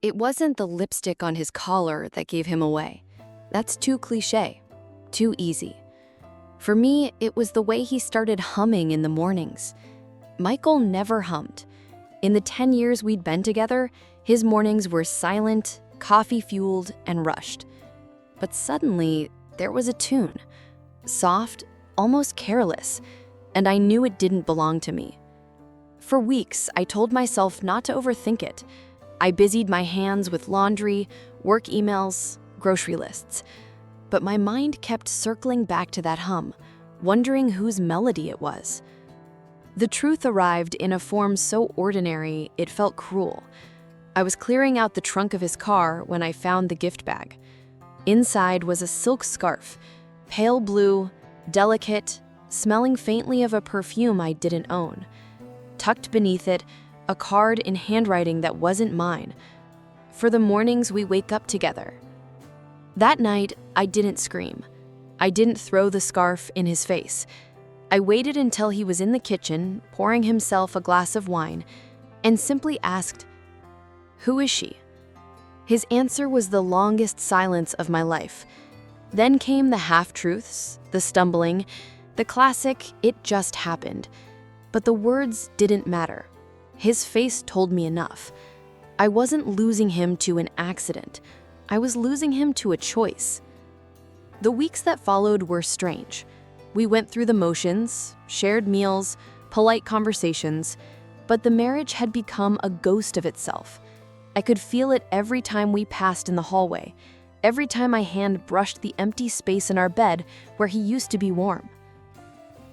It wasn't the lipstick on his collar that gave him away. That's too cliché, too easy. For me, it was the way he started humming in the mornings. Michael never hummed. In the 10 years we'd been together, his mornings were silent, coffee-fueled, and rushed. But suddenly, there was a tune. Soft, almost careless, and I knew it didn't belong to me. For weeks, I told myself not to overthink it. I busied my hands with laundry, work emails, grocery lists. But my mind kept circling back to that hum, wondering whose melody it was. The truth arrived in a form so ordinary, it felt cruel. I was clearing out the trunk of his car when I found the gift bag. Inside was a silk scarf, pale blue, delicate, smelling faintly of a perfume I didn't own. Tucked beneath it, a card in handwriting that wasn't mine. For the mornings we wake up together. That night, I didn't scream. I didn't throw the scarf in his face. I waited until he was in the kitchen, pouring himself a glass of wine, and simply asked, "Who is she?" His answer was the longest silence of my life. Then came the half-truths, the stumbling, the classic, "it just happened." But the words didn't matter. His face told me enough. I wasn't losing him to an accident. I was losing him to a choice. The weeks that followed were strange. We went through the motions, shared meals, polite conversations, but the marriage had become a ghost of itself. I could feel it every time we passed in the hallway, every time my hand brushed the empty space in our bed where he used to be warm.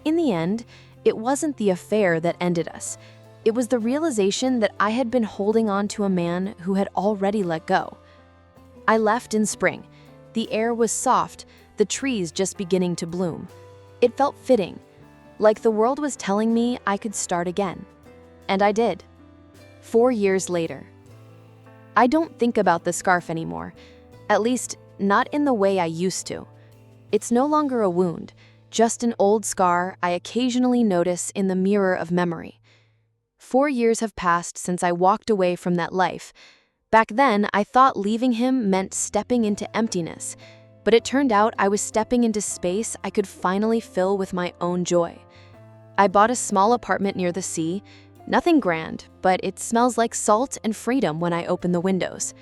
In the end, it wasn't the affair that ended us. It was the realization that I had been holding on to a man who had already let go. I left in spring. The air was soft, the trees just beginning to bloom. It felt fitting, like the world was telling me I could start again. And I did. 4 years later. I don't think about the scarf anymore, at least not in the way I used to. It's no longer a wound, just an old scar I occasionally notice in the mirror of memory. 4 years have passed since I walked away from that life. Back then, I thought leaving him meant stepping into emptiness, but it turned out I was stepping into space I could finally fill with my own joy. I bought a small apartment near the sea, nothing grand, but it smells like salt and freedom when I open the windows.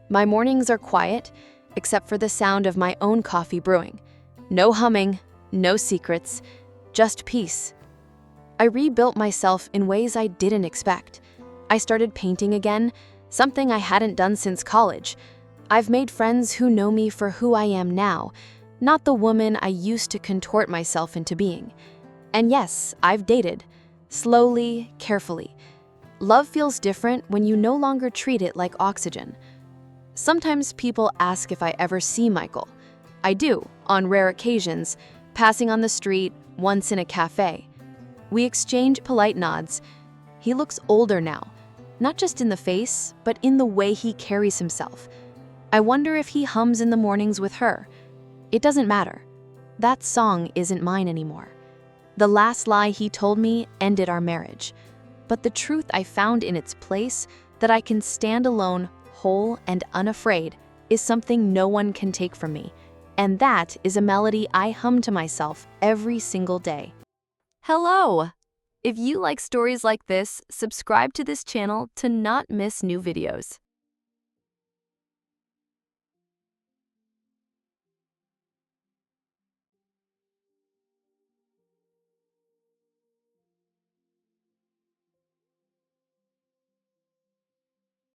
My mornings are quiet, except for the sound of my own coffee brewing. No humming, no secrets, just peace. I rebuilt myself in ways I didn't expect. I started painting again, something I hadn't done since college. I've made friends who know me for who I am now, not the woman I used to contort myself into being. And yes, I've dated. Slowly, carefully. Love feels different when you no longer treat it like oxygen. Sometimes people ask if I ever see Michael. I do, on rare occasions, passing on the street, once in a cafe. We exchange polite nods. He looks older now, not just in the face, but in the way he carries himself. I wonder if he hums in the mornings with her. It doesn't matter. That song isn't mine anymore. The last lie he told me ended our marriage. But the truth I found in its place, that I can stand alone, whole and unafraid, is something no one can take from me. And that is a melody I hum to myself every single day. Hello! If you like stories like this, subscribe to this channel to not miss new videos.